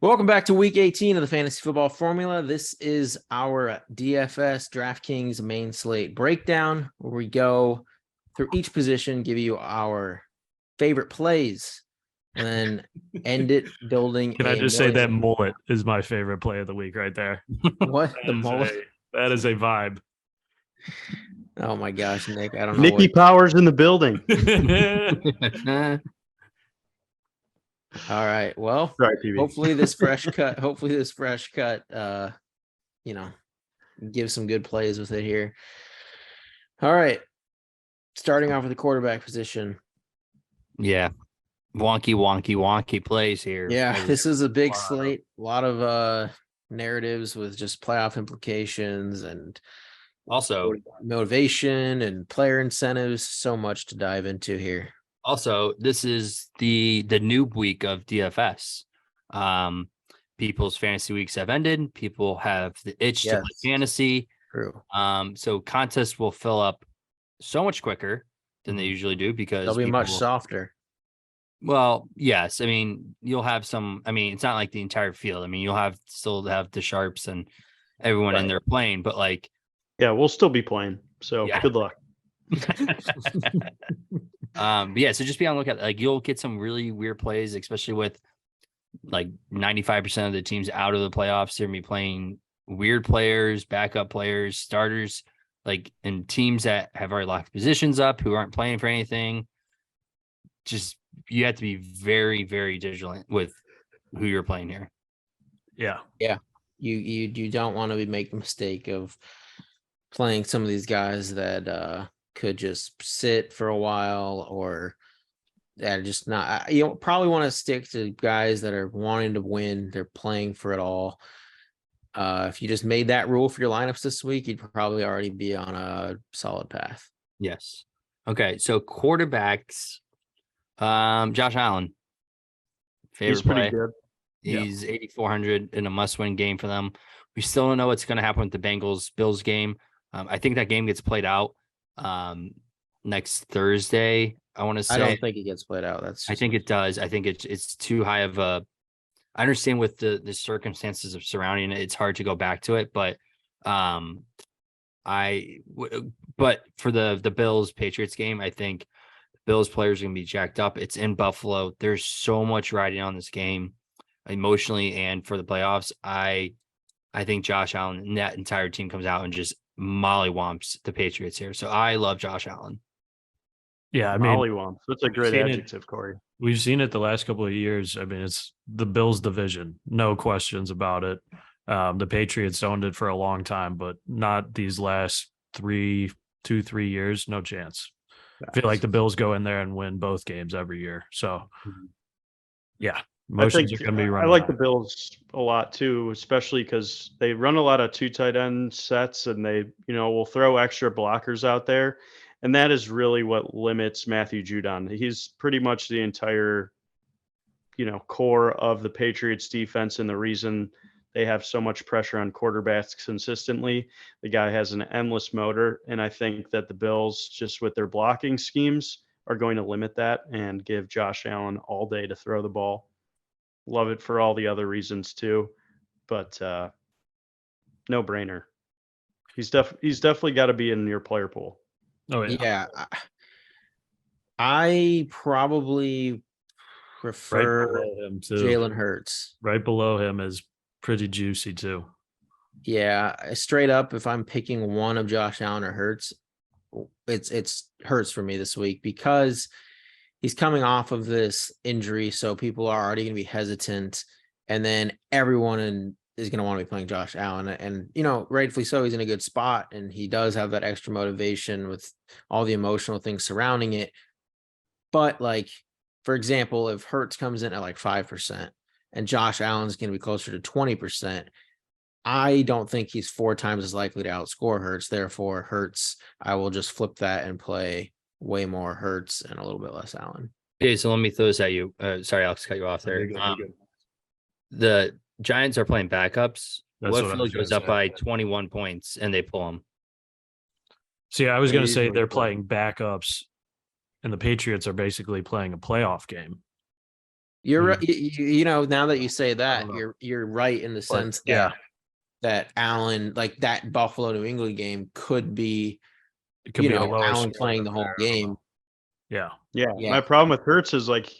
Welcome back to week 18 of the Fantasy Football Formula. This is our DFS DraftKings main slate breakdown, where we go through each position, give you our favorite plays, and then end it building Can I just say that mullet is my favorite play of the week right there? What? The mullet? That is a vibe. Oh my gosh, Nick. I don't know. Nikki Powers in the building. All right. Well, Right, PB. hopefully this fresh cut, give some good plays with it here. All right. Starting off with the quarterback position. Yeah. Wonky plays here. Yeah, this is a big slate. A lot of narratives with just playoff implications and also motivation and player incentives. So much to dive into here. Also, this is the new week of DFS. People's fantasy weeks have ended. People have the itch to play fantasy. True. So contests will fill up so much quicker than they usually do because they'll be much softer. Well, yes. I mean, you'll have some. I mean, it's not like the entire field. I mean, you'll still have the sharps and everyone in there playing, but like, yeah, we'll still be playing. So good luck. But yeah, so just be on the lookout. Like, you'll get some really weird plays, especially with like 95% of the teams out of the playoffs. They're gonna be playing weird players, backup players, starters, like, and teams that have already locked positions up who aren't playing for anything. Just, you have to be very, very vigilant with who you're playing here. Yeah. You don't want to be making the mistake of playing some of these guys that could just sit for a while, or that just not. You probably want to stick to guys that are wanting to win. They're playing for it all. If you just made that rule for your lineups this week, you'd probably already be on a solid path. Yes. Okay. So quarterbacks, Josh Allen. He's pretty good. He's 8,400 in a must-win game for them. We still don't know what's going to happen with the Bengals-Bills game. I think that game gets played out next Thursday. I want to say. I don't think it gets played out. I think it does. I think it's too high of a. I understand with the circumstances of surrounding it, it's hard to go back to it, but but for the Bills Patriots game, I think Bills players are going to be jacked up. It's in Buffalo. There's so much riding on this game emotionally and for the playoffs. I think Josh Allen and that entire team comes out and just mollywomps the Patriots here. So I love Josh Allen. Yeah, I mean, mollywomps. That's a great adjective, Corey. We've seen it the last couple of years. I mean, it's the Bills division. No questions about it. The Patriots owned it for a long time, but not these last 3 years. No chance. I feel like the Bills go in there and win both games every year. So, yeah, motions are going to be running. I like the Bills a lot too, especially because they run a lot of 2 tight end sets, and they, will throw extra blockers out there, and that is really what limits Matthew Judon. He's pretty much the entire, core of the Patriots defense, and the reason they have so much pressure on quarterbacks consistently. The guy has an endless motor, and I think that the Bills, just with their blocking schemes, are going to limit that and give Josh Allen all day to throw the ball. Love it for all the other reasons too, but no brainer. He's definitely got to be in your player pool. Oh yeah. I probably prefer Jalen Hurts. Right below him is pretty juicy too. Yeah, straight up, if I'm picking one of Josh Allen or Hurts, it's Hurts for me this week, because he's coming off of this injury, so people are already going to be hesitant, and then everyone is going to want to be playing Josh Allen, and rightfully so. He's in a good spot, and he does have that extra motivation with all the emotional things surrounding it. But like, for example, if Hurts comes in at like 5% and Josh Allen's going to be closer to 20%, I don't think he's 4 times as likely to outscore Hurts. Therefore, Hurts, I will just flip that and play way more Hurts and a little bit less Allen. Okay, so let me throw this at you. Sorry, Alex, cut you off there. The Giants are playing backups. What if Philly goes up by 21 points and they pull them? See, I was going to say they're playing backups, and the Patriots are basically playing a playoff game. You're right. Mm. You know, now that you say that, know. you're right in the But, sense yeah, that Allen, like that Buffalo New England game could be, it could be a lower Allen score playing than the whole there, I don't game. know. Yeah. Yeah. Yeah. My problem with Hurts is like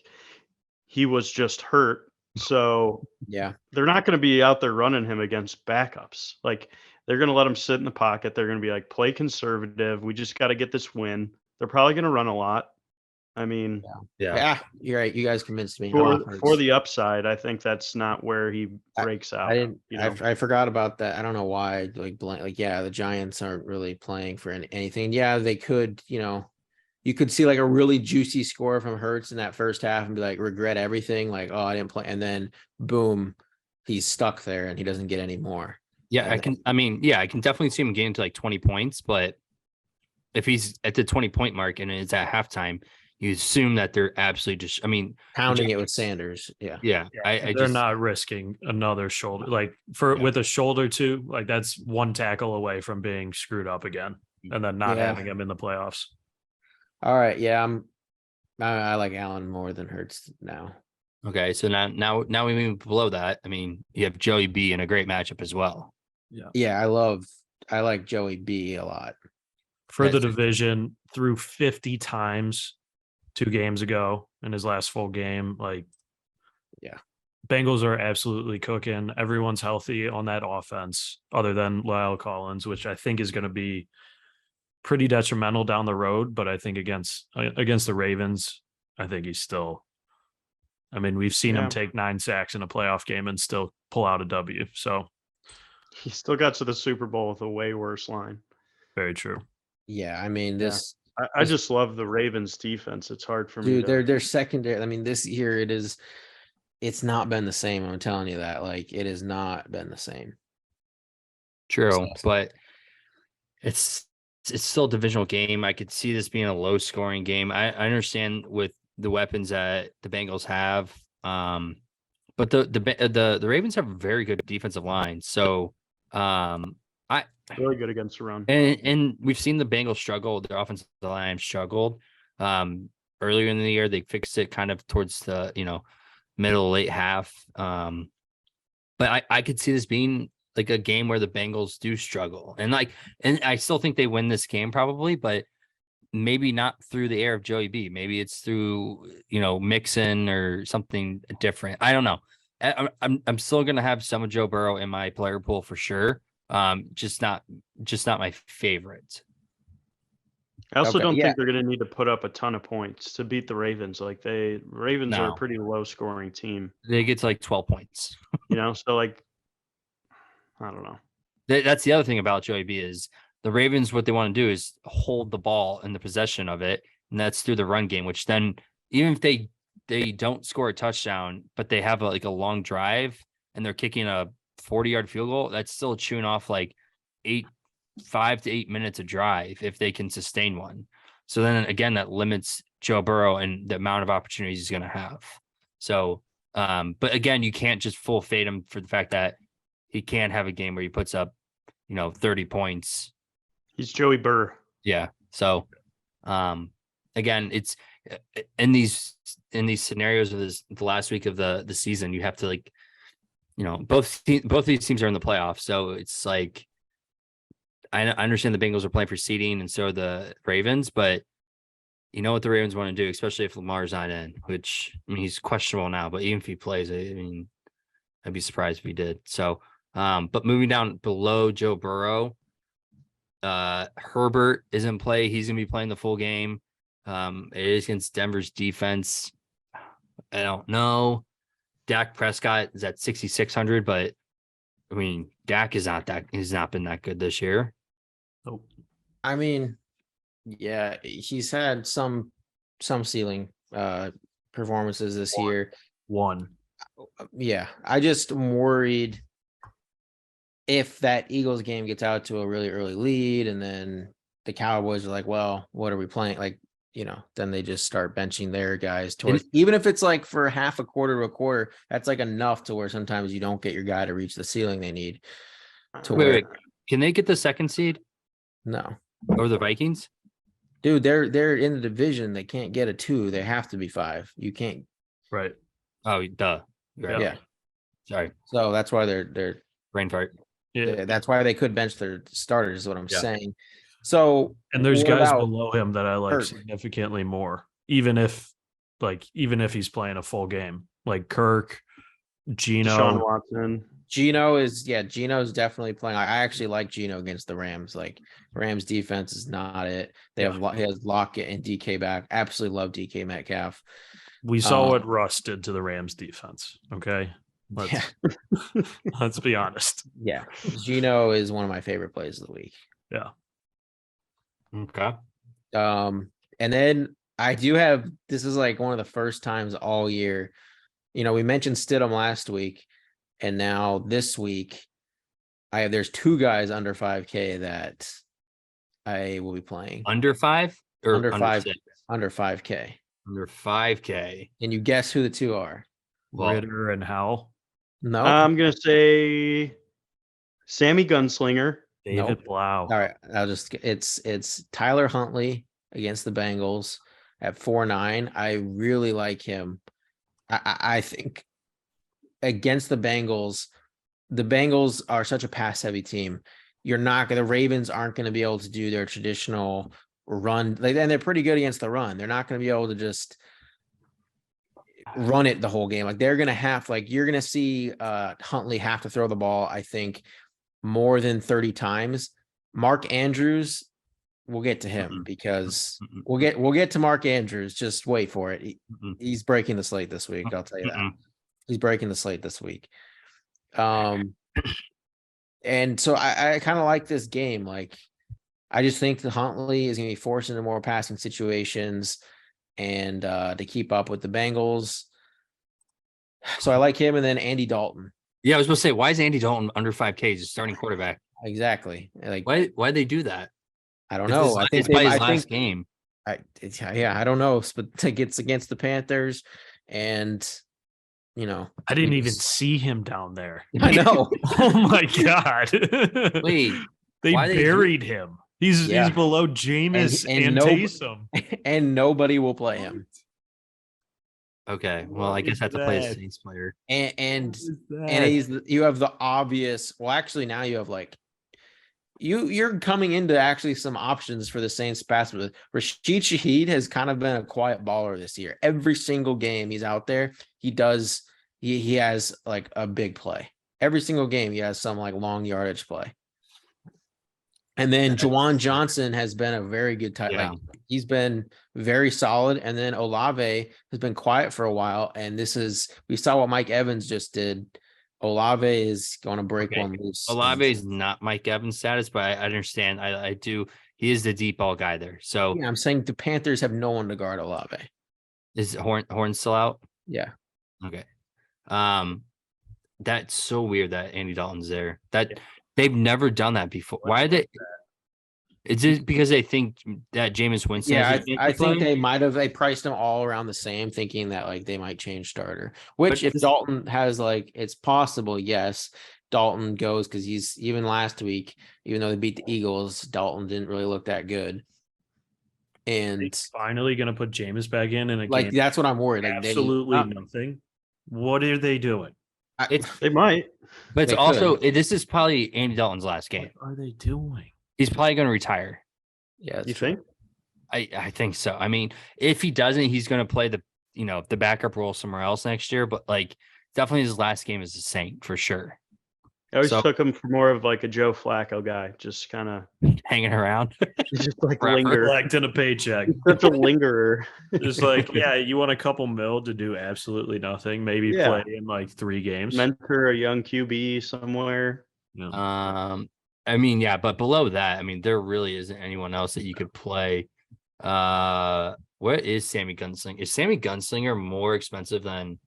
he was just hurt. So Yeah. they're not going to be out there running him against backups. Like they're going to let him sit in the pocket. They're going to be like, play conservative. We just got to get this win. They're probably going to run a lot. I mean, Yeah. You're right. You guys convinced me. for the upside, I think that's not where he breaks out. I didn't. You know? I forgot about that. I don't know why. The Giants aren't really playing for anything. Yeah, they could. You could see like a really juicy score from Hurts in that first half and be like, regret everything. Like, oh, I didn't play, and then boom, he's stuck there and he doesn't get any more. Yeah, And I can definitely see him getting to like 20 points, but if he's at the 20-point mark and it's at halftime, you assume that they're absolutely just, pounding it with Sanders. Yeah. yeah, They're not risking another shoulder, like with a shoulder too. Like that's one tackle away from being screwed up again, and then not having him in the playoffs. All right. Yeah, I like Allen more than Hurts now. Okay, so now we move below that. You have Joey B in a great matchup as well. Yeah, I like Joey B a lot. For the division, threw 50 times 2 games ago in his last full game. Like, yeah, Bengals are absolutely cooking. Everyone's healthy on that offense, other than Lyle Collins, which I think is going to be pretty detrimental down the road. But I think against the Ravens, I think he's still. We've seen him take 9 sacks in a playoff game and still pull out a W. So he still got to the Super Bowl with a way worse line. Very true. Yeah, I just love the Ravens defense. It's hard for me. Dude, they're secondary. This year it's not been the same. I'm telling you that. Like, it has not been the same. True, but it's still a divisional game. I could see this being a low scoring game. I understand with the weapons that the Bengals have. But the Ravens have a very good defensive line. So really good against the run. And we've seen the Bengals struggle. Their offensive line struggled. Earlier in the year, they fixed it kind of towards the middle late half. But I could see this being like a game where the Bengals do struggle, and I still think they win this game probably, but maybe not through the air of Joey B. Maybe it's through Mixon or something different. I don't know. I'm still gonna have some of Joe Burrow in my player pool for sure. Just not my favorite. I also don't think they're going to need to put up a ton of points to beat the Ravens. Like Ravens are a pretty low scoring team. They get to like 12 points. So like, I don't know. That's the other thing about Joey B is the Ravens. What they want to do is hold the ball in the possession of it, and that's through the run game. Which then, even if they don't score a touchdown, but they have a long drive and they're kicking a 40-yard field goal, that's still chewing off like 5 to 8 minutes of drive if they can sustain one. So then again, that limits Joe Burrow and the amount of opportunities he's going to have. So, but again, you can't just full fade him for the fact that he can have a game where he puts up, 30 points. He's Joey Burr. Yeah. So, again, it's in these scenarios of the last week of the season, you have to both these teams are in the playoffs. So it's like, I understand the Bengals are playing for seeding and so are the Ravens, but you know what the Ravens want to do, especially if Lamar's not in, which he's questionable now, but even if he plays, I'd be surprised if he did. So, but moving down below Joe Burrow, Herbert is in play. He's going to be playing the full game. It is against Denver's defense. I don't know. Dak Prescott is at 6,600, but Dak has not been that good this year. Nope. Yeah, he's had some ceiling performances this year. One. Yeah, I just am worried if that Eagles game gets out to a really early lead and then the Cowboys are like, well, what are we playing? Like, then they just start benching their guys towards, even if it's like for half a quarter to a quarter, that's like enough to where sometimes you don't get your guy to reach the ceiling they need. Wait, can they get the second seed? No. Or the Vikings? Dude, they're in the division. They can't get a 2. They have to be 5. You can't. Right. Oh, duh. Right. Yeah. Sorry. So that's why they're Brain fart. Yeah. that's why they could bench their starters, is what I'm Yeah. saying. So And there's what guys about below him that I like Kirk? significantly more, even if he's playing a full game, like Kirk, Gino. Deshaun Watson. Gino's definitely playing. I actually like Gino against the Rams. Like Rams defense is not it. He has Lockett and DK back. Absolutely love DK Metcalf. We saw what Russ did to the Rams defense. Okay. Let's be honest. Yeah. Gino is one of my favorite plays of the week. Yeah. Okay. And then I do have, this is like one of the first times all year, we mentioned Stidham last week, and now this week there's two guys under 5K that I will be playing. Under 5 or Under 5, 6? under 5K. Under 5K. Can you guess who the two are? Well, Ritter and Howell. No. I'm gonna say Sammy Gunslinger. David Nope. Blau. All right. It's Tyler Huntley against the Bengals at 4.9. I really like him. I think against the Bengals are such a pass heavy team. The Ravens aren't going to be able to do their traditional run. And they're pretty good against the run. They're not going to be able to just run it the whole game. Like they're going to have, you're going to see Huntley have to throw the ball, I think, more than 30 times. Mark Andrews, we'll get to him because we'll get to Mark Andrews. Just wait for it. He's breaking the slate this week. I'll tell you that. He's breaking the slate this week. And so I kind of like this game. Like, I just think that Huntley is going to be forced into more passing situations and to keep up with the Bengals. So I like him. And then Andy Dalton. yeah, I was supposed to say, why is Andy Dalton under 5K? He's a starting quarterback. Exactly. Like, Why'd they do that? I don't know. I think it's by his last game. I don't know, but it's against the Panthers, and I didn't even see him down there. I know. Oh my God. Wait, they why they buried him. He's below Jameis and Taysom. And nobody will play him. Okay, well, I guess I have to play a Saints player. And you have the obvious. Well, actually, now you have you're coming into actually some options for the Saints pass. Rashid Shaheed has kind of been a quiet baller this year. Every single game he's out there, he has like a big play. Every single game he has some like long yardage play. And then Juwan Johnson has been a very good tight. Yeah. Like he's been very solid. And then Olave has been quiet for a while. And we saw what Mike Evans just did. Olave is going to break one loose. Olave is not Mike Evans status, but I understand. I do. He is the deep ball guy there. So yeah, I'm saying the Panthers have no one to guard Olave. Is Horn still out? Yeah. Okay. That's so weird that Andy Dalton's there. That they've never done that before. Why are they? Is it because they think that Jameis Winston? Yeah, I think they priced them all around the same, thinking that like they might change starter. Which if Dalton has it's possible, yes, Dalton goes because he's even last week, even though they beat the Eagles, Dalton didn't really look that good. And He's finally gonna put Jameis back in a game. That's what I'm worried. Absolutely nothing. What are they doing? They might, but it's also this is probably Andy Dalton's last game. What are they doing? He's probably going to retire. Yeah, you think? I think so. I mean, if he doesn't, he's going to play the backup role somewhere else next year. But definitely his last game is the Saint for sure. I always took him for more of like a Joe Flacco guy, just kind of hanging around, just linger, collecting a paycheck. Such a lingerer. Just you want a couple mil to do absolutely nothing. Maybe play in 3 games. Mentor a young QB somewhere. Yeah. I mean, yeah, but below that, I mean, there really isn't anyone else that you could play. What is Sammy Gunslinger? Is Sammy Gunslinger more expensive than?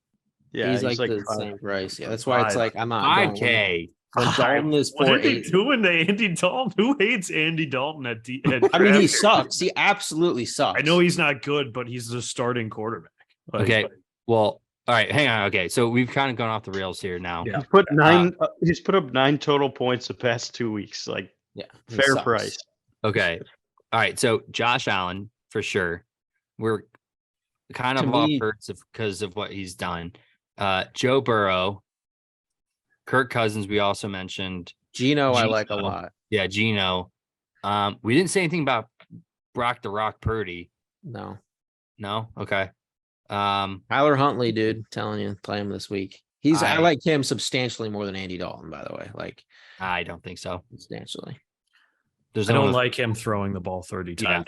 Yeah, he's like the same price. Yeah, that's why it's I'm not 5K. When Dalton is 4.8. What are they doing to Andy Dalton? Who hates Andy Dalton at I mean, he sucks. He absolutely sucks. I know he's not good, but he's the starting quarterback. Okay, well, all right, hang on. Okay, so we've kind of gone off the rails here now. Yeah. He's put up 9 total points the past 2 weeks. Fair price. Okay, all right. So Josh Allen for sure. We're kind of off Hurts because of what he's done. Joe Burrow, Kirk Cousins. We also mentioned Gino, I Gino. like a lot. Yeah, Gino. We didn't say anything about Brock the Rock Purdy. No. No, okay. Tyler Huntley, dude, telling you, play him this week. I like him substantially more than Andy Dalton, by the way. Like, I don't think so. Substantially. I don't like him throwing the ball 30 times.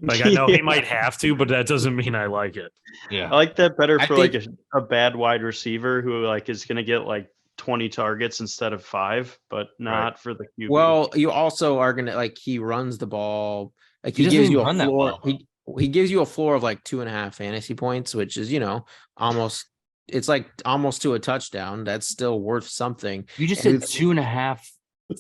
Like, I know he might have to, but that doesn't mean I like it. Yeah, I like that better for like a bad wide receiver who like is going to get like 20 targets instead of 5, but not for the QB. Well, you also are gonna like he runs the ball. Like he gives you a floor. He gives you a floor of like 2.5 fantasy points, which is almost. It's like almost to a touchdown. That's still worth something. You just said 2.5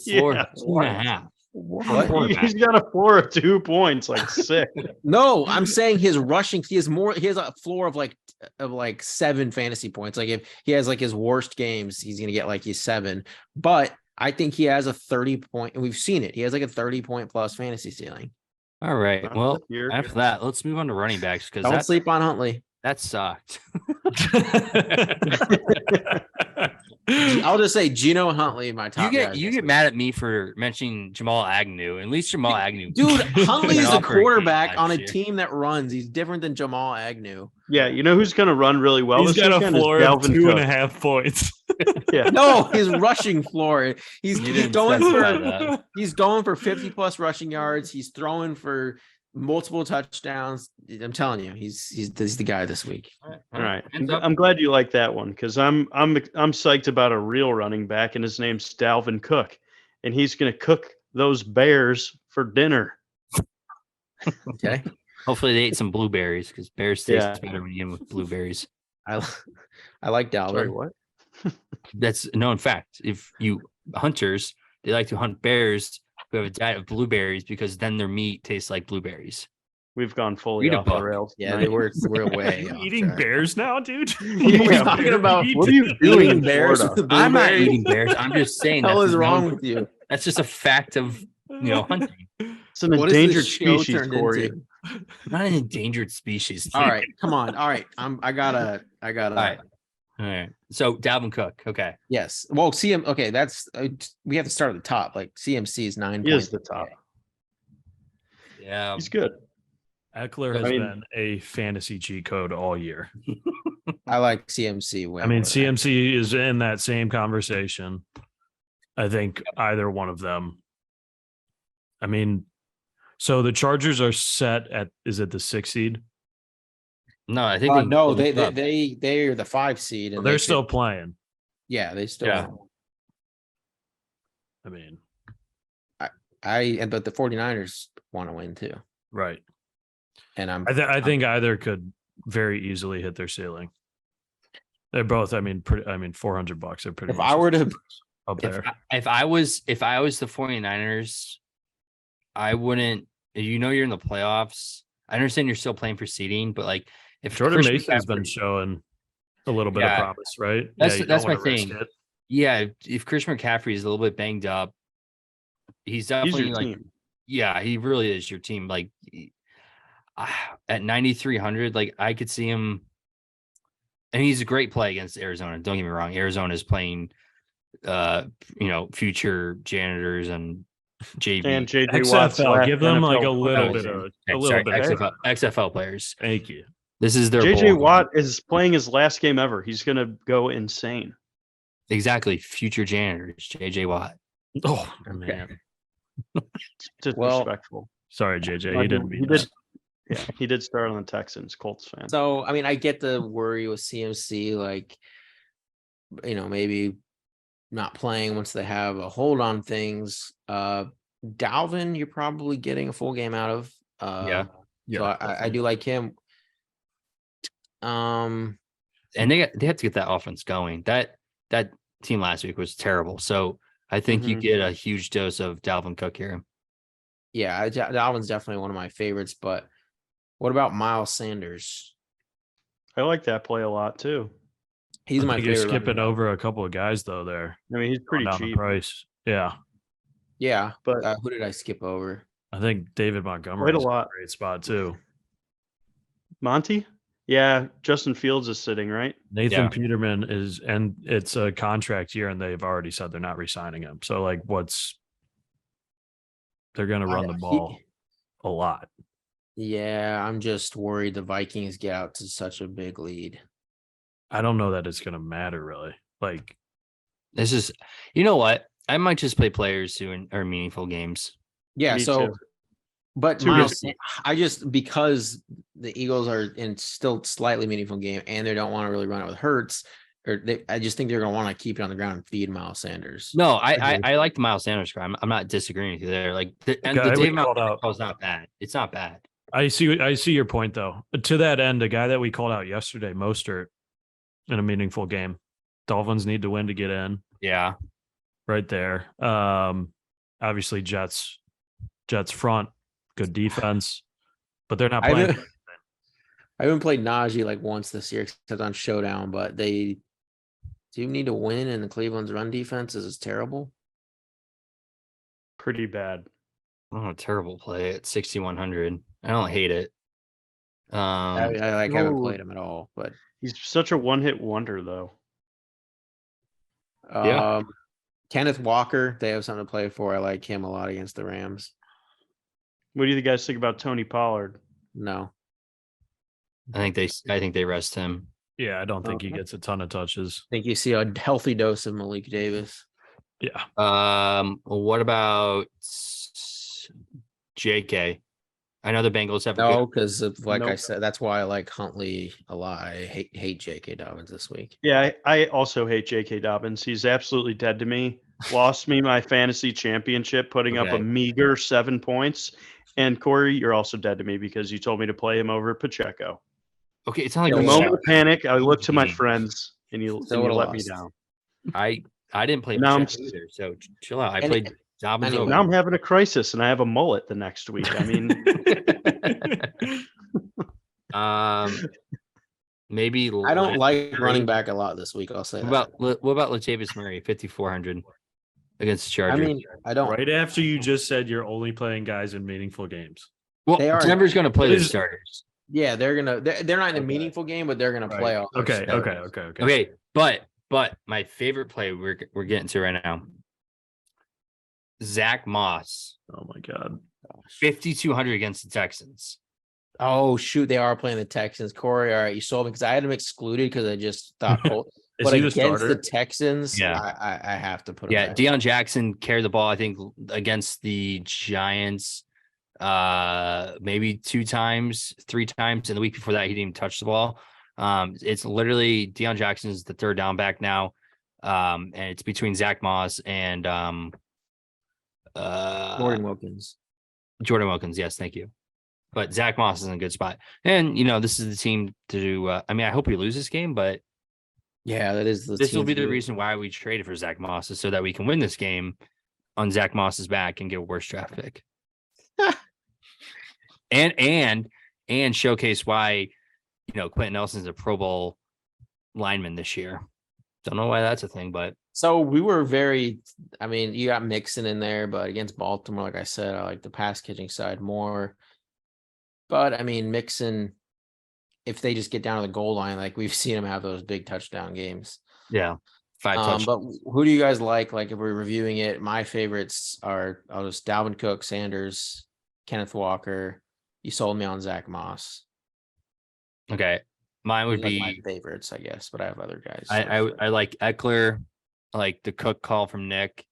floor, 2.5. What? He's got a floor of 2 points, like sick. No, I'm saying his rushing. He has a floor of like 7 fantasy points. Like if he has like his worst games, he's gonna get like his 7. But I think he has a 30-point, and we've seen it. He has like a 30-point plus fantasy ceiling. All right. Well, after that, let's move on to running backs because don't sleep on Huntley. That sucked. I'll just say Gino and Huntley, my top. You get mad at me for mentioning Jamal Agnew. At least Jamal Agnew, dude. Huntley is a quarterback on a team that runs. He's different than Jamal Agnew. Yeah, you know who's going to run really well? He's got a floor of 2.5 points. Yeah, no, his rushing floor. He's going for 50 plus rushing yards. He's throwing for multiple touchdowns. I'm telling you, he's the guy this week. All right. I'm glad you like that one because I'm psyched about a real running back, and his name's Dalvin Cook, and he's going to cook those Bears for dinner. Okay. Hopefully they ate some blueberries because bears taste better when you eat them with blueberries. I like Dalvin. Sorry, what? That's no, in fact, if you hunters, they like to hunt bears who have a diet of blueberries because then their meat tastes like blueberries. We've gone fully off the rails. Yeah, we're way eating bears now, dude. We're talking about what are you doing, bears? I'm not eating bears. I'm just saying. What the hell is wrong with you? That's just a fact of hunting. It's an endangered species, Corey. Not an endangered species. All right, come on. All right, I gotta. All right. So Dalvin Cook. Okay. Yes. Well, CM. Okay, that's we have to start at the top. Like CMC is 9 He points. is the top. Yeah, he's good. Eckler has been a fantasy cheat code all year. I like CMC. CMC is in that same conversation. I think either one of them. I mean, so the Chargers are set at, is it the 6th seed? No, I think no, they are the 5 seed, and they're still playing. Yeah, they still. Yeah. I mean, but the 49ers want to win too, right? And I think either could very easily hit their ceiling. They're both. I mean, $400. They're pretty. If I were to up there, if I was the 49ers, I wouldn't. You're in the playoffs. I understand you're still playing for seeding, but like if Jordan Mason's been showing a little bit of promise, right? That's my thing. Yeah, if Christian McCaffrey is a little bit banged up, he's definitely your team. Yeah, he really is your team. Like at 9,300, like I could see him, and he's a great play against Arizona. Don't get me wrong, Arizona is playing, future janitors and JV and JJ XFL. Watt's Give them NFL like a little bit of XFL players. Thank you. This is their JJ Watt is playing his last game ever. He's gonna go insane. Exactly, future janitors, JJ Watt. Oh man, disrespectful. Sorry, JJ, he didn't mean that. Yeah, he did start on the Texans. Colts fan. So I mean, I get the worry with CMC, like maybe not playing once they have a hold on things. Dalvin, you're probably getting a full game out of. Yeah. So I do like him. And they have to get that offense going. That team last week was terrible. So I think you get a huge dose of Dalvin Cook here. Yeah, Dalvin's definitely one of my favorites. But what about Miles Sanders? I like that play a lot too. He's my favorite. You're skipping over a couple of guys though there. I mean, he's pretty cheap. Price. Yeah. Yeah, but who did I skip over? I think David Montgomery is a great spot too. Monty? Yeah, Justin Fields is sitting, right? Nathan Yeah. Peterman is, and it's a contract year, and they've already said they're not re-signing him. So like, they're going to run the ball a lot. Yeah, I'm just worried the Vikings get out to such a big lead. I don't know that it's going to matter really. Like, This is, you know what? I might just play players who are meaningful games. Yeah, Me so too. but Too Miles, risky. I just because the Eagles are in still slightly meaningful game and they don't want to really run it with Hurts, I just think they're going to want to keep it on the ground and feed Miles Sanders. No, I Agreed. I like the Miles Sanders guy. I'm not disagreeing with you there. Like and guy the we Dave Miles called out. call is not bad. It's not bad. I see your point though. To that end, a guy that we called out yesterday, Mostert, in a meaningful game. Dolphins need to win to get in. Yeah. Right there. Obviously Jets front, good defense, but they're not I playing. haven't played Najee like once this year except on Showdown, but they do need to win, and the Cleveland's run defense is terrible. Pretty bad. Oh, terrible play at 6,100. I don't hate it. I haven't no. played him at all, but He's such a one-hit wonder, though. Yeah. Kenneth Walker, they have something to play for. I like him a lot against the Rams. What do you guys think about Tony Pollard? No. I think they rest him. Yeah, I don't think he Okay. gets a ton of touches. I think you see a healthy dose of Malik Davis. Yeah. What about JK? I know the Bengals have a No, good because like I Nope. said, that's why I like Huntley a lot. I hate J.K. Dobbins this week. Yeah, I also hate J.K. Dobbins. He's absolutely dead to me. Lost me my fantasy championship, putting up a Okay. meager 7 points. And Corey, you're also dead to me because you told me to play him over Pacheco. Okay, it's not like Yeah, In a well, moment of panic, I looked to my Easy. friends and you Still would've let me lost. down. I didn't play Now I'm- Pacheco either, so chill out. I And- played Dobbins anyway. Now I'm over. having a crisis and I have a mullet the next week. I mean, Maybe I don't like Latavius running Murray. back a lot this week. I'll say What that. about Latavius Murray, 5,400 against the Chargers? I mean, I don't. Right after you just said you're only playing guys in meaningful games. well, they are- Denver's going to play It the is- starters. Yeah, they're not in a Okay. meaningful game, but they're gonna play all. their Okay. starters. Okay, but my favorite play we're getting to right now, Zach Moss, Oh my God. 5,200 against the Texans. Oh shoot, they are playing the Texans. Corey, all right, you sold me because I had them excluded because I just thought Colt. Is But he the against the starter? Texans, Yeah. I have to put him Yeah, back. Deion Jackson carried the ball, I think, against the Giants maybe 2 times, 3 times. And the week before that, he didn't even touch the ball. It's literally Deion Jackson is the third down back now. And it's between Zach Moss and Jordan Wilkins. Jordan Wilkins. Yes, thank you. But Zach Moss is in a good spot. And, this is the team to do. I mean, I hope we lose this game, but Yeah, that is the. this will team be to the do it. reason why we traded for Zach Moss, is so that we can win this game on Zach Moss's back and get a worse draft pick. and showcase why, Quentin Nelson's a Pro Bowl lineman this year. Don't know why that's a thing, but So we were very. I mean, you got Mixon in there, but against Baltimore, like I said, I like the pass catching side more. But I mean, Mixon, if they just get down to the goal line, like we've seen him have those big touchdown games. yeah, 5 touchdowns. But who do you guys like? Like if we're reviewing it, my favorites are I'll just Dalvin Cook, Sanders, Kenneth Walker. You sold me on Zach Moss. Okay, mine would Like my be favorites, I guess, but I have other guys. I like Eckler, I like the Cook call from Nick.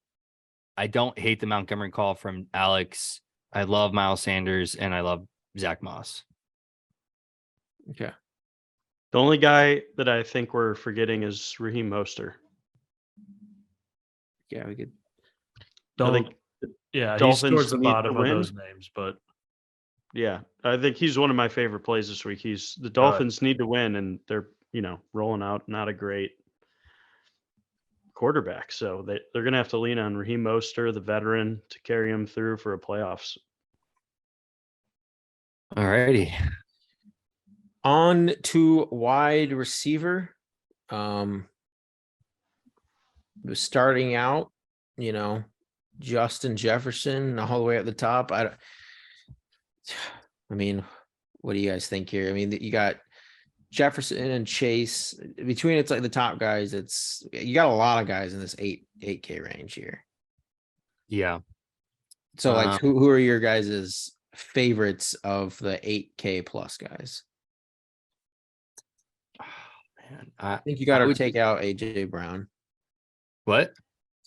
I don't hate the Montgomery call from Alex. I love Miles Sanders and I love Zach Moss. Okay. the only guy that I think we're forgetting is Raheem Mostert. Yeah, we could. I Don't. think, Yeah, he's Dolphins towards the need to bottom of win. those names, but yeah, I think he's one of my favorite plays this week. The Dolphins need to win, and they're rolling out not a great quarterback, so they're going to have to lean on Raheem Mostert, the veteran, to carry him through for a playoffs. All righty. On to wide receiver. Starting out, Justin Jefferson all the way at the top. I mean, what do you guys think here? I mean, you got Jefferson and Chase between it's like the top guys. You got a lot of guys in this 8K range here. Yeah. So like who are your guys' favorites of the 8K plus guys? Man, I think you got to would- take out AJ Brown. what?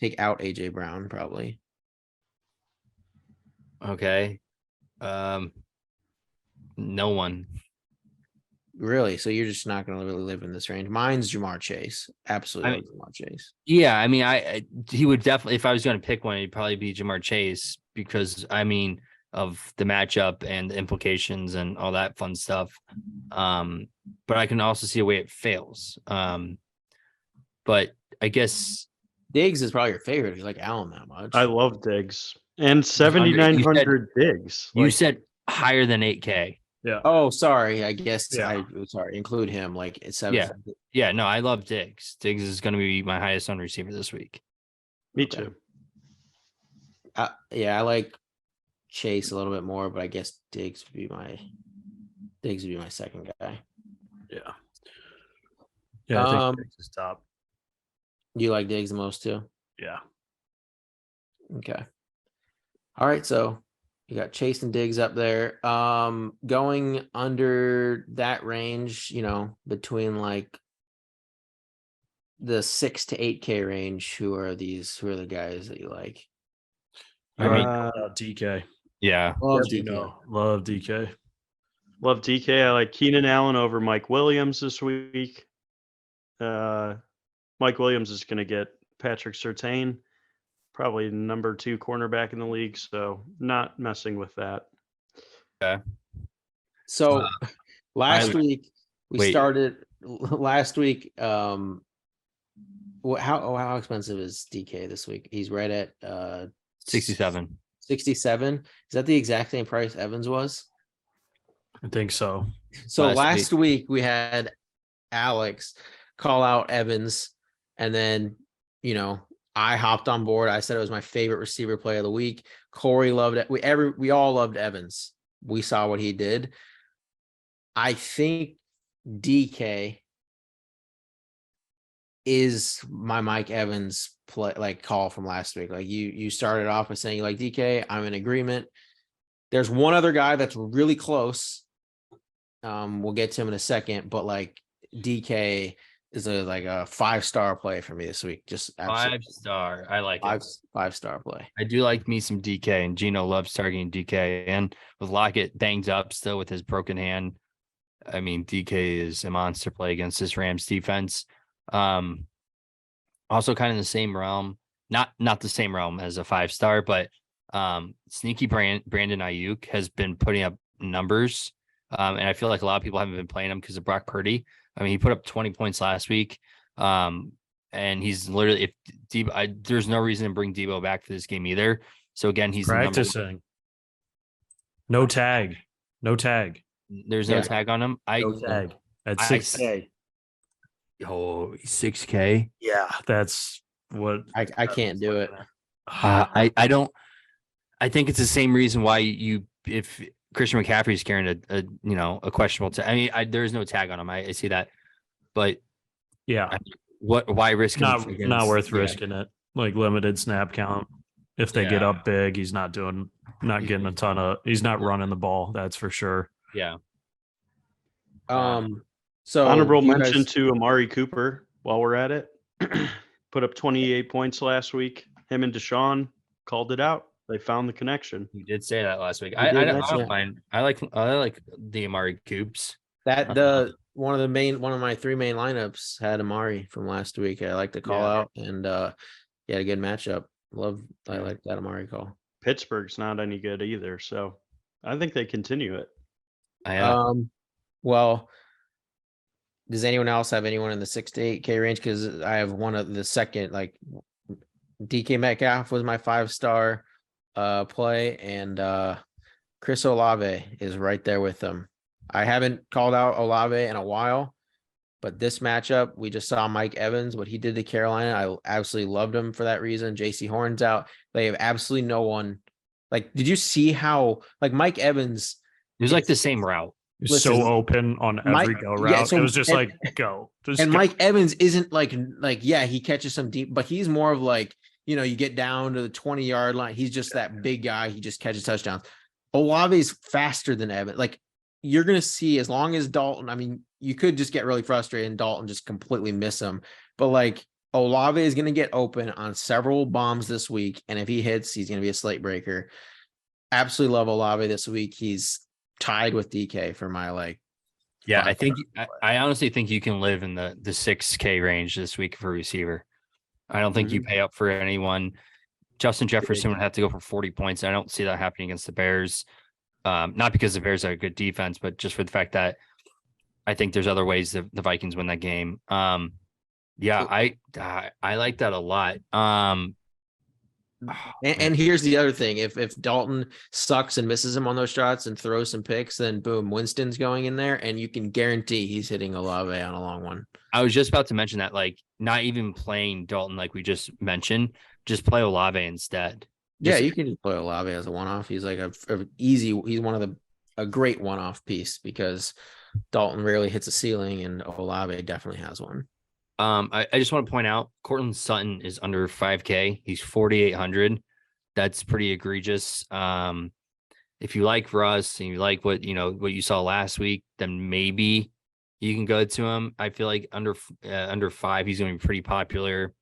Take out AJ Brown probably. Okay. No one. Really? So you're just not going to really live in this range. Mine's Jamar Chase. Absolutely I love Jamar Chase. Yeah, I mean, he would definitely, if I was going to pick one, it'd probably be Jamar Chase because I mean of the matchup and the implications and all that fun stuff. But I can also see a way it fails. But I guess Diggs is probably your favorite if you like Allen that much. I love Diggs and 7,900 Diggs. you said higher than 8K. Yeah. Oh, sorry. I guess Yeah. sorry. Include him like it's 7. Yeah. Yeah, no, I love Diggs. Diggs is going to be my highest on receiver this week. Me Okay. too. Yeah, I like Chase a little bit more, but I guess Diggs would be my second guy. Yeah. Yeah, I Um, think Diggs is top. You like Diggs the most too? Yeah. Okay. All right, so you got Chase and Diggs up there. Going under that range, between like the 6 to 8K range, who are the guys that you like? I mean, DK. yeah. Love As you DK. know, love DK. Love DK. I like Keenan Allen over Mike Williams this week. Mike Williams is going to get Patrick Surtain, probably number 2 cornerback in the league, so not messing with that. Okay. So last I- week we wait. started last week. How expensive is DK this week? He's right at 67. 67. Is that the exact same price Evans was? I think so. So Last last week we had Alex call out Evans, and then I hopped on board. I said it was my favorite receiver play of the week. Corey loved it. We all loved Evans. We saw what he did. I think DK is my Mike Evans call from last week. Like you started off by saying you like DK. I'm in agreement. There's one other guy that's really close. We'll get to him in a second, but like DK is a 5-star play for me this week. Just absolutely 5-star. I like it. 5-star play. I do like me some DK, and Gino loves targeting DK. And with Lockett banged up still with his broken hand, I mean, DK is a monster play against this Rams defense. Also kind of the same realm, not the same realm as a 5-star, but sneaky Brandon Ayuk has been putting up numbers. And I feel like a lot of people haven't been playing him because of Brock Purdy. I mean, he put up 20 points last week. And he's literally, there's no reason to bring Debo back for this game either. So again, he's practicing. No tag. There's no tag on him. No tag. At I- 6K. Oh, 6K. Yeah, that's what I can't do it. I don't. I think it's the same reason why if Christian McCaffrey is carrying a questionable tag. I mean, there's no tag on him. I see that, but Yeah, why risk not worth yeah. risking it. Like limited snap count. If they get Yeah. up big, he's not getting a ton of. He's not running the ball. That's for sure. Yeah. So Honorable you mention guys- to Amari Cooper while we're at it. Put up 28 points last week. Him and Deshaun called it out. They found the connection. You did say that last week. You I did don't mention it. mind. I like the Amari Coops. that one of my 3 main lineups had Amari from last week. I like to call Yeah. out, and he had a good matchup. I like that Amari call. Pittsburgh's not any good either, so I think they continue it. Well, does anyone else have anyone in the 6 to 8K range? Because I have one of the second, DK Metcalf was my 5-star play, and Chris Olave is right there with them. I haven't called out Olave in a while, but this matchup, we just saw Mike Evans, what he did to Carolina. I absolutely loved him for that reason. JC Horn's out. They have absolutely no one. Did you see how Mike Evans? It was like the same route. Listen, so open on every Mike- go yeah, route. so- It was just and- like go. Just And go. Mike Evans isn't like yeah, he catches some deep, but he's more of like, you get down to the 20-yard line. He's just that big guy. He just catches touchdowns. Olave's faster than Evans. Like you're gonna see as long as Dalton. I mean, you could just get really frustrated and Dalton just completely miss him. But like Olave is gonna get open on several bombs this week, and if he hits, he's gonna be a slate breaker. Absolutely love Olave this week. He's tied with DK for my like. Yeah, fun I think play. I honestly think you can live in the 6K range this week for receiver. I don't think you pay up for anyone. Justin Jefferson would have to go for 40 points. I don't see that happening against the Bears. Not because the Bears are a good defense, but just for the fact that I think there's other ways that the Vikings win that game. Yeah, I like that a lot. And here's the other thing: if Dalton sucks and misses him on those shots and throws some picks, then boom, Winston's going in there, and you can guarantee he's hitting Olave on a long one. I was just about to mention that, like, not even playing Dalton like we just mentioned, just play Olave instead. Yeah, you can just play Olave as a one-off. He's like a easy. He's one of a great one-off piece because Dalton rarely hits a ceiling, and Olave definitely has one. I just want to point out Cortland Sutton is under 5K. He's 4,800. That's pretty egregious. If you like Russ and you like what you saw last week, then maybe you can go to him. I feel like under 5, he's going to be pretty popular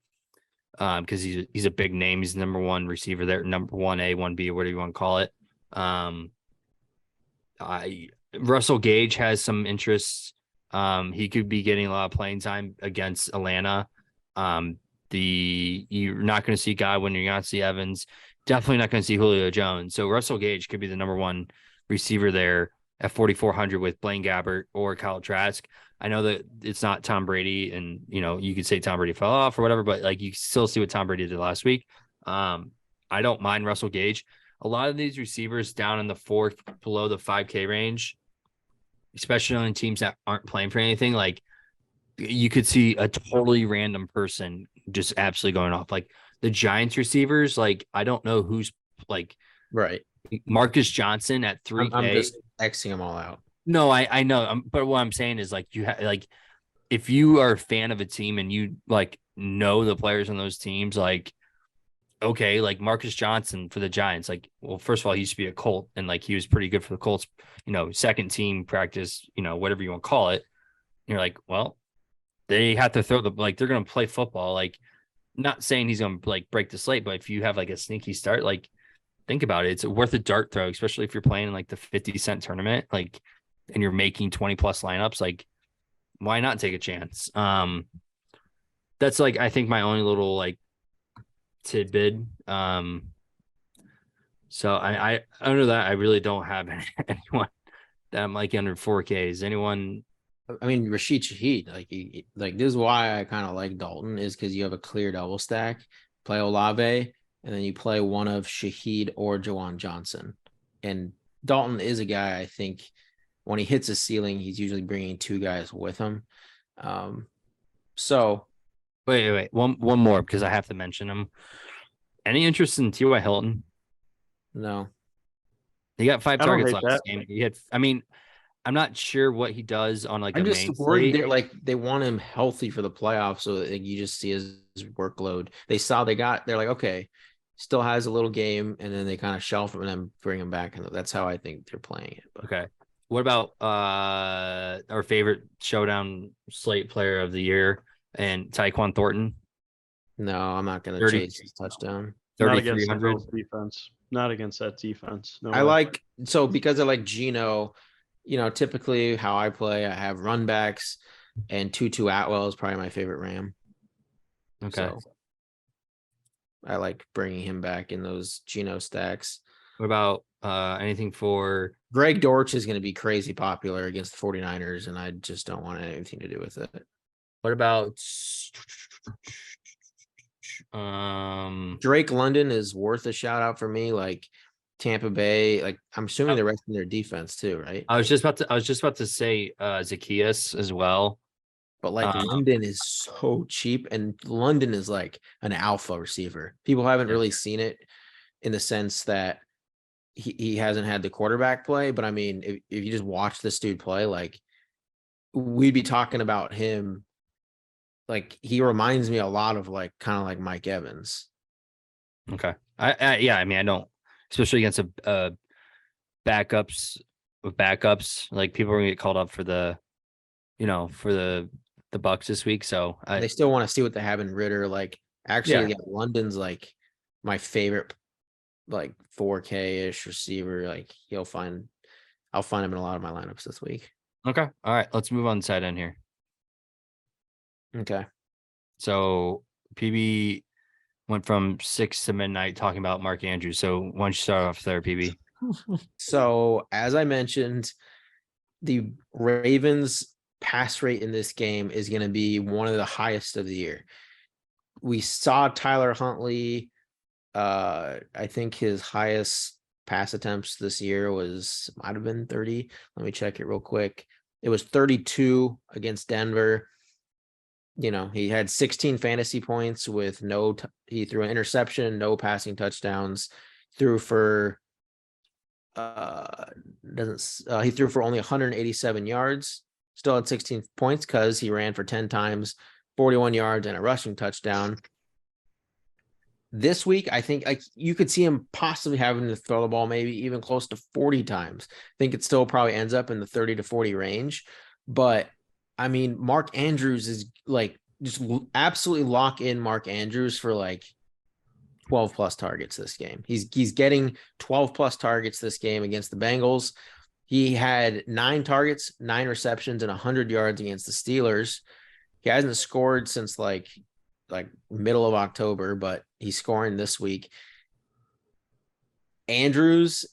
because he's a big name. He's the number one receiver there, number 1A, 1B, or whatever you want to call it. Russell Gage has some interests. He could be getting a lot of playing time against Atlanta. You're not going to see Godwin, you're not going to see Evans, definitely not going to see Julio Jones. So Russell Gage could be the number one receiver there at 4,400 with Blaine Gabbert or Kyle Trask. I know that it's not Tom Brady, and you could say Tom Brady fell off or whatever, but like you still see what Tom Brady did last week. I don't mind Russell Gage. A lot of these receivers down in the 4th, below the 5K range, especially on teams that aren't playing for anything, like you could see a totally random person just absolutely going off. Like the Giants receivers, like I don't know who's like Right. Marcus Johnson at 3K. I'm just Xing them all out. No, I know. But what I'm saying is like if you are a fan of a team and you like know the players on those teams, like, okay, like Marcus Johnson for the Giants, like, well, first of all, he used to be a Colt and like he was pretty good for the Colts, second team practice, whatever you want to call it. And you're like, well, they have to throw they're going to play football. Like, not saying he's going to like break the slate, but if you have like a sneaky start, like think about it. It's worth a dart throw, especially if you're playing in like the 50-cent tournament, like, and you're making 20 plus lineups. Like, why not take a chance? That's like, I think my only little like tidbit. So I under that, I really don't have anyone that I'm like under 4K. Is anyone? I mean, Rashid Shaheed, like this is why I kind of like Dalton, is because you have a clear double stack, play Olave, and then you play one of Shaheed or Jawan Johnson. And Dalton is a guy, I think, when he hits a ceiling, he's usually bringing 2 guys with him. So Wait. One more, because I have to mention him. Any interest in T.Y. Hilton? no. He got 5 I don't targets hate last that. game. I'm not sure what he does on like I'm a just main worried slate. they're they want him healthy for the playoffs, so that you just see his workload. They're like, okay, still has a little game, and then they kind of shelf him and then bring him back, and that's how I think they're playing it. But Okay. What about our favorite showdown slate player of the year and Tyquan Thornton? no, I'm not gonna 30 chase his touchdown. Not against the 3,300. Bills defense. Not against that defense. No I way. because I like Geno, typically how I play, I have run backs, and Tutu Atwell is probably my favorite Ram. Okay. So I like bringing him back in those Geno stacks. What about anything for Greg Dortch is going to be crazy popular against the 49ers, and I just don't want anything to do with it. what about Drake London is worth a shout out for me. Like Tampa Bay, like I'm assuming they're resting their defense too, right? I was just about to say Zacchaeus as well. But like London is so cheap, and London is like an alpha receiver. People haven't really seen it in the sense that he hasn't had the quarterback play, but I mean, if you just watch this dude play, like we'd be talking about him. Like he reminds me a lot of like kind of like Mike Evans. Okay. I mean, I don't, especially against a backups with backups, like people are gonna get called up for the, for the Bucks this week. So They still want to see what they have in Ritter. Like actually, yeah, London's like my favorite, like 4K ish receiver. Like I'll find him in a lot of my lineups this week. Okay. All right. Let's move on side end here. Okay. So PB went from 6 to midnight talking about Mark Andrews. So why don't you start off there, PB? So as I mentioned, the Ravens pass rate in this game is going to be one of the highest of the year. We saw Tyler Huntley. I think his highest pass attempts this year might have been 30. Let me check it real quick. It was 32 against Denver. He had 16 fantasy points with he threw an interception, no passing touchdowns, threw for he threw for only 187 yards, still had 16 points because he ran for 10 times, 41 yards and a rushing touchdown. This week, I think like you could see him possibly having to throw the ball maybe even close to 40 times. I think it still probably ends up in the 30 to 40 range. But I mean, Mark Andrews is like just absolutely lock in Mark Andrews for like 12 plus targets this game. He's getting 12 plus targets this game against the Bengals. He had 9 targets, 9 receptions, and 100 yards against the Steelers. He hasn't scored since like middle of October, but he's scoring this week. Andrews,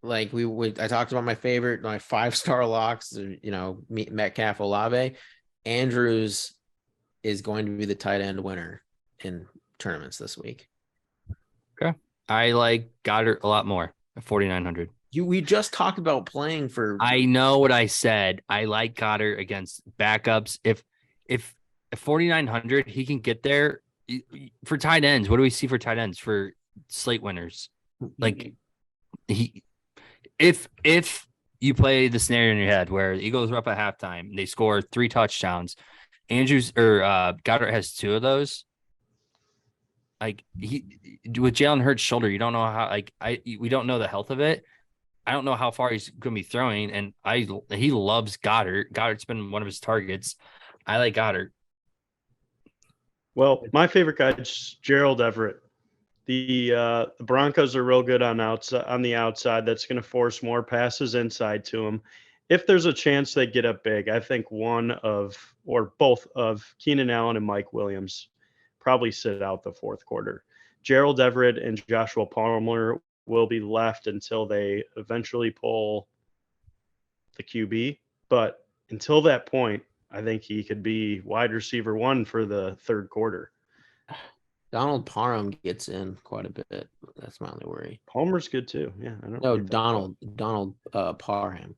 like I talked about my 5-star locks, Metcalf, Olave. Andrews is going to be the tight end winner in tournaments this week. Okay. I like Goddard a lot more at 4,900. We just talked about playing for. I know what I said. I like Goddard against backups. If 4,900, he can get there for tight ends. What do we see for tight ends for slate winners? Like if you play the scenario in your head where the Eagles are up at halftime, they score 3 touchdowns. Andrews or Goddard has 2 of those. Like with Jalen Hurts' shoulder, you don't know how. We don't know the health of it. I don't know how far he's going to be throwing, and he loves Goddard. Goddard's been one of his targets. I like Goddard. Well, my favorite guy is Gerald Everett. The Broncos are real good on the outside. That's going to force more passes inside to him. If there's a chance they get up big, I think one of or both of Keenan Allen and Mike Williams probably sit out the fourth quarter. Gerald Everett and Joshua Palmer will be left until they eventually pull the QB. But until that point, I think he could be wide receiver 1 for the third quarter. Donald Parham gets in quite a bit. That's my only worry. Palmer's good too. Yeah, I don't. No, Donald Parham.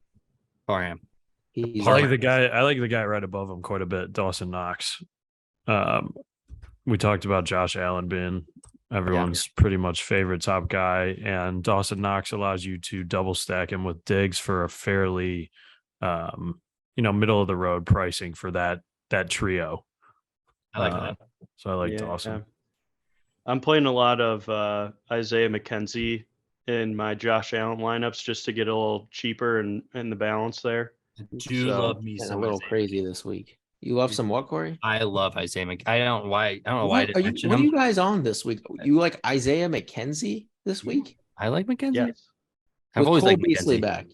Parham. I like the guy right above him quite a bit, Dawson Knox. We talked about Josh Allen being everyone's pretty much favorite top guy, and Dawson Knox allows you to double stack him with Diggs for a fairly middle of the road pricing for that trio. I like that. So I like Dawson. Yeah. I'm playing a lot of Isaiah McKenzie in my Josh Allen lineups just to get a little cheaper and the balance there. Love me a some little Isaiah. Crazy this week. You love some what, Corey? I love Isaiah McKenzie. I don't know why. I didn't mention what him. are you guys on this week? You like Isaiah McKenzie this week? I like McKenzie. Yes. I've always liked Beasley McKenzie. Back.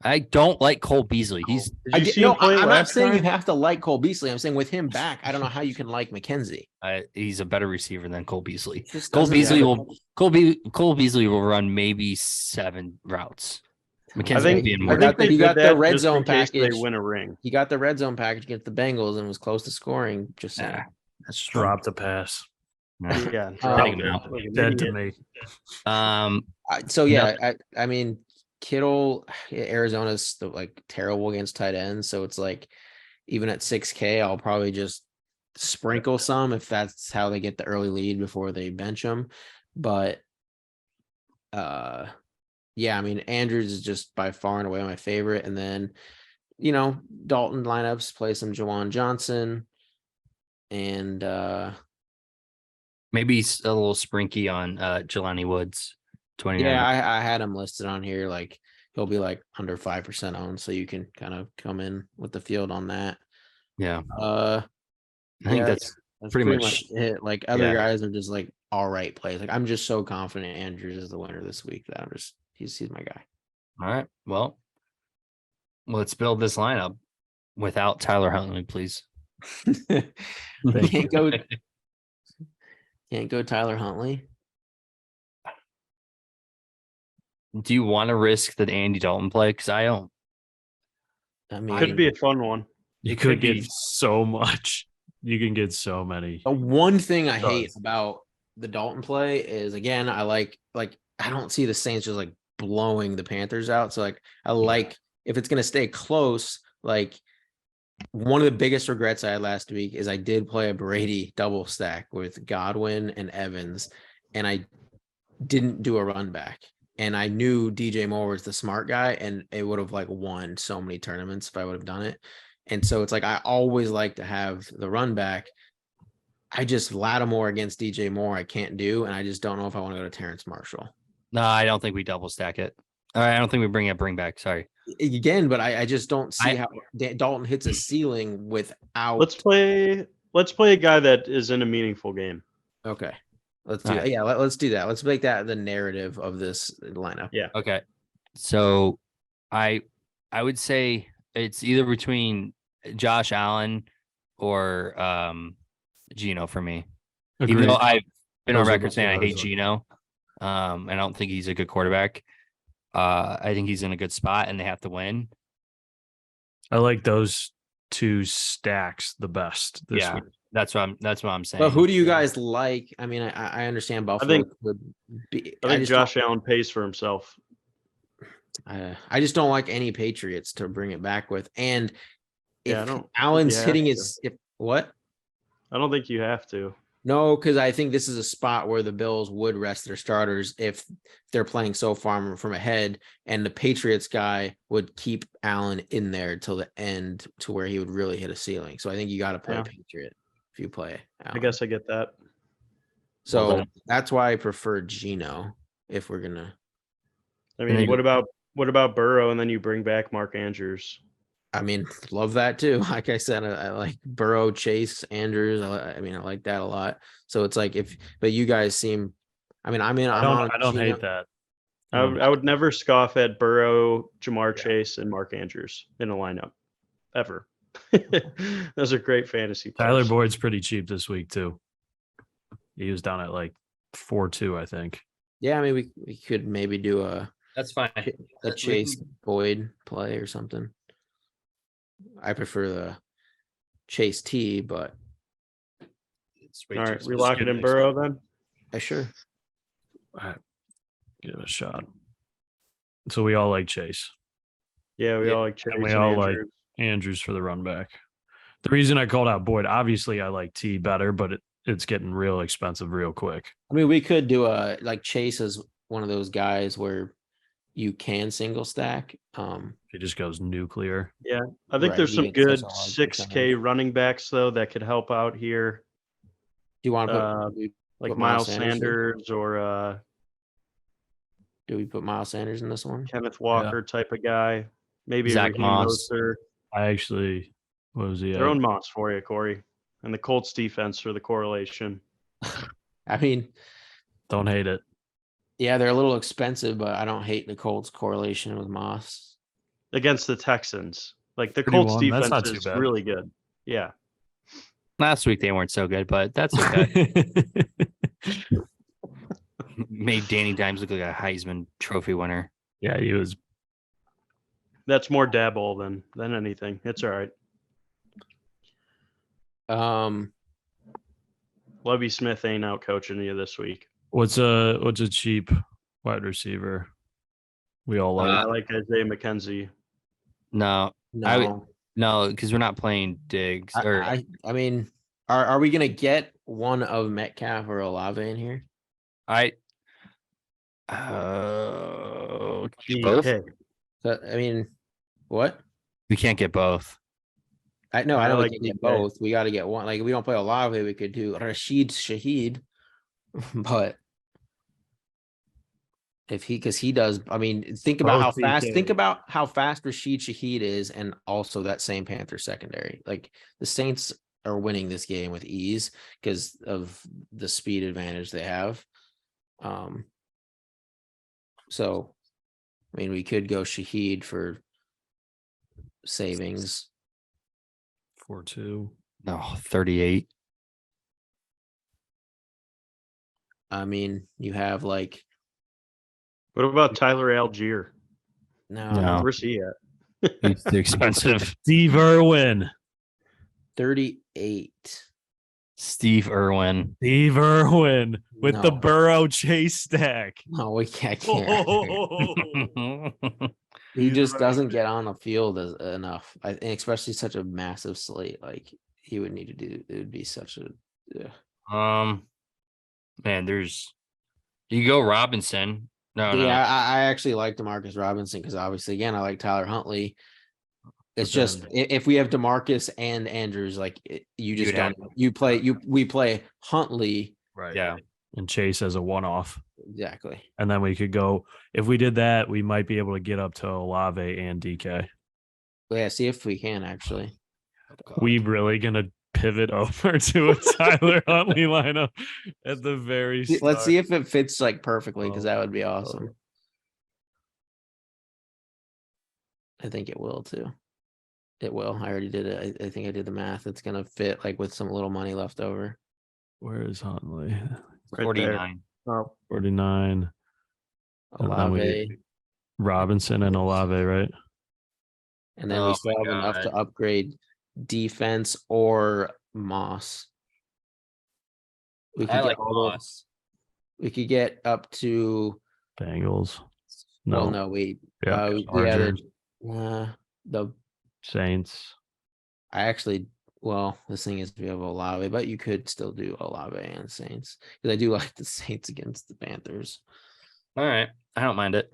I don't like Cole Beasley. I'm not saying you have to like Cole Beasley. I'm saying with him back, I don't know how you can like McKenzie. He's a better receiver than Cole Beasley. Cole Beasley will run maybe 7 routes. McKenzie will be in more. He got the red zone package. They win a ring. He got the red zone package against the Bengals and was close to scoring. Just saying. That's Drop the pass. Yeah, Dead to me. I mean, Kittle, Arizona's terrible against tight ends, so it's like even at 6K, I'll probably just sprinkle some if that's how they get the early lead before they bench him. But yeah, I mean, Andrews is just by far and away my favorite. And then, Dalton lineups, play some Jawan Johnson. And Maybe a little sprinky on Jelani Woods. 29. yeah, I had him listed on here. Like he'll be like under 5% owned, so you can kind of come in with the field on that. Yeah. I think that's pretty much it. Like other yeah. guys are just like all right plays. Like I'm just so confident Andrews is the winner this week that he's my guy. All right. Well, let's build this lineup without Tyler Huntley, please. Can't go Tyler Huntley. Do you want to risk that Andy Dalton play? Because I don't. I mean, Could be a fun one. You It could could get be. so much. You can get so many. the one thing I hate Does. about the Dalton play is, again, I like I don't see the Saints just like blowing the Panthers out. So like I like if it's gonna stay close, like one of the biggest regrets I had last week is I did play a Brady double stack with Godwin and Evans, and I didn't do a run back. And I knew DJ Moore was the smart guy, and it would have like won so many tournaments if I would have done it. And so it's like I always like to have the run back. I just Lattimore against DJ Moore I can't do, and I just don't know if I want to go to Terrence Marshall No, I don't think we double stack it. All right. I don't think we bring back. Sorry. again. But I just don't see how Dalton hits a ceiling without. Let's play a guy that is in a meaningful game. Okay, let's do All that. right. Yeah, let's do that. Let's make that the narrative of this lineup. Yeah. Okay. So I would say it's either between Josh Allen or Gino for me. Even Agreed. though I've been on Those are record the saying I two I hate was Gino. I don't think he's a good quarterback. I think he's in a good spot and they have to win. I like those two stacks the best this Yeah. week. That's what I'm saying. But who do you guys like? I mean, I understand Buffalo think- would be. I think just Josh Allen pays for himself. I just don't like any Patriots to bring it back with. And if Yeah, I don't think Allen's you have hitting to. his what? I don't think you have to. No, because I think this is a spot where the Bills would rest their starters if they're playing so far from ahead, and the Patriots guy would keep Allen in there till the end to where he would really hit a ceiling. So I think you got to play Yeah. Patriot if you play Allen. I guess I get that. So Well, that's why I prefer Gino if we're gonna. I then mean, you- what about Burrow, and then you bring back Mark Andrews? I mean, love that too. Like I said, I like Burrow, Chase, Andrews. I like that a lot. So it's like but you guys seem. I'm I on don't Gino. hate that. I would never scoff at Burrow, Jamar Chase, and Mark Andrews in a lineup ever. Those are great fantasy players. Tyler Boyd's pretty cheap this week too. He was down at like 4.2, I think. Yeah, I mean, we could maybe do a That's fine. Chase Boyd play or something. I prefer the Chase T, but All right, we Just lock it get in it Burrow then. sure. All right. Give it a shot. So we all like Chase. Yeah, we Yeah, all like Chase we and all like- Andrews. Andrews for the run back. The reason I called out Boyd, obviously I like T better, but it's getting real expensive real quick. I mean, we could do Chase is one of those guys where you can single stack. He just goes nuclear. I think Right, there's he some gets good such a large 6K running backs though that could help out here, Do you want to put like Put Miles Miles Sanders in? Sanders or do we put Miles Sanders in this one? Kenneth Walker type of guy. Maybe Zach Raheem Moss. Mostert. I actually, what was he? Their At? own Moss for you, Corey, and the Colts defense for the correlation. I mean, Don't hate it. yeah, they're a little expensive, but I don't hate the Colts correlation with Moss. Against the Texans. Like the Pretty Colts warm. That's defense not too is bad. really good. Yeah. Last week they weren't so good, but that's okay. Made Danny Dimes look like a Heisman Trophy winner. Yeah, he was. That's more dabble than anything. It's all right. Lovey Smith ain't out coaching you this week. What's a cheap wide receiver? We all like. I like Isaiah McKenzie. No, No, no, because we're not playing Diggs. Or I mean, are we gonna get one of Metcalf or Olave in here? Both? DK. So, I mean, what? We can't get both. I know I we like can get DK. both. We got to get one. Like if we don't play Olave, we could do Rashid Shaheed, but if because he does. I mean, think about Both how fast. DK. Think about how fast Rashid Shaheed is, and also that same Panther secondary. Like the Saints are winning this game with ease because of the speed advantage they have. So, I mean, we could go Shaheed for savings. 4-2. No, 38. I mean, you have like What about Tyler Algier? No. Where's he at? He's too expensive. Steve Irwin. 38. Steve Irwin. Steve Irwin with the No. Burrow Chase stack. No, we can't. He He's just right doesn't there. get on the field enough. And especially such a massive slate. Like he would need to do. It would be such a. Yeah. Man, you go Robinson. No, no. Yeah, I actually like DeMarcus Robinson because obviously, again, I like Tyler Huntley. It's But just then- if we have DeMarcus and Andrews, like you just You'd have don't. We play Huntley. Right. Yeah. And Chase as a one-off. Exactly. And then we could go, if we did that, we might be able to get up to Olave and DK. But yeah, see if we can actually. We really gonna pivot over to a Tyler Huntley lineup at the very start. Let's see if it fits like perfectly because Oh, that would be awesome. I think it will too. It will. I already did it. I think I did the math. It's gonna fit like with some little money left over. Where is Huntley? Right 49. there. Oh, 49. And then Olave, Robinson and Olave, right? and then Oh we still my have enough to God. upgrade defense or Moss. We could I get like all the, Moss. we could get up to Bengals. well, No. no, wait. Yeah. Yeah, Chargers. the Saints. I actually well, this thing is we have Olave, but you could still do Olave and Saints because I do like the Saints against the Panthers. All right. I don't mind it.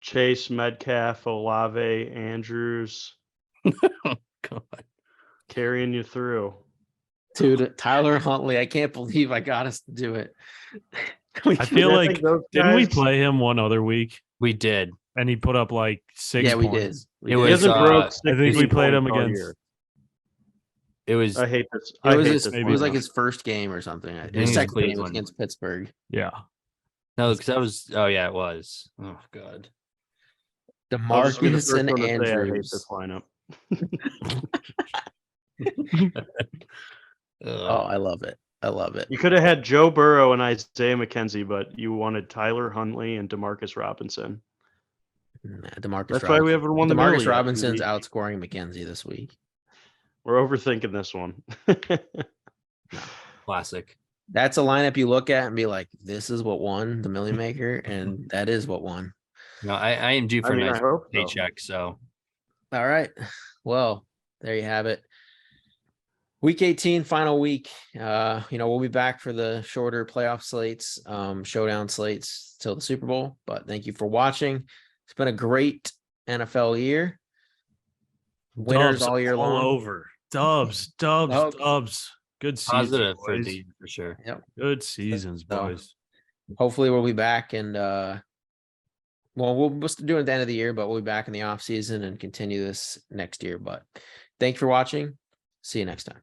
Chase, Metcalf, Olave, Andrews, God. carrying you through. Dude, Tyler Huntley, I can't believe I got us to do it. I feel I like, think those didn't we guys- play him one other week? We did. And he put up like 6 yeah, we did. points. We It did. He was, hasn't broke I think we 60 played him points all against. year. It was I hate this. It I was hate his, this it was like lineup. his first game or something. think His it was second game was Cleveland. against Pittsburgh. Yeah. no, because that was it was. Oh God. I'll just be the DeMarcus first and one to say I hate Andrews. this lineup. Oh, I love it. I love it. You could have had Joe Burrow and Isaiah McKenzie, but you wanted Tyler Huntley and DeMarcus Robinson. Nah, DeMarcus That's why we haven't won the middle DeMarcus yet, Robinson's baby. outscoring McKenzie this week. We're overthinking this one. Classic. That's a lineup you look at and be like, this is what won the Million Maker, and that is what won. No, I am due for I mean, a I nice hope so. paycheck. So All right. Well, there you have it. Week 18, final week. We'll be back for the shorter playoff slates, showdown slates till the Super Bowl. But thank you for watching. It's been a great NFL year. Winners Dubs all year long. over. Dubs. Good season. positive for boys. the for sure. Yep. Good seasons, So, boys. hopefully we'll be back and we'll do it at the end of the year, but we'll be back in the off season and continue this next year. But thank you for watching. See you next time.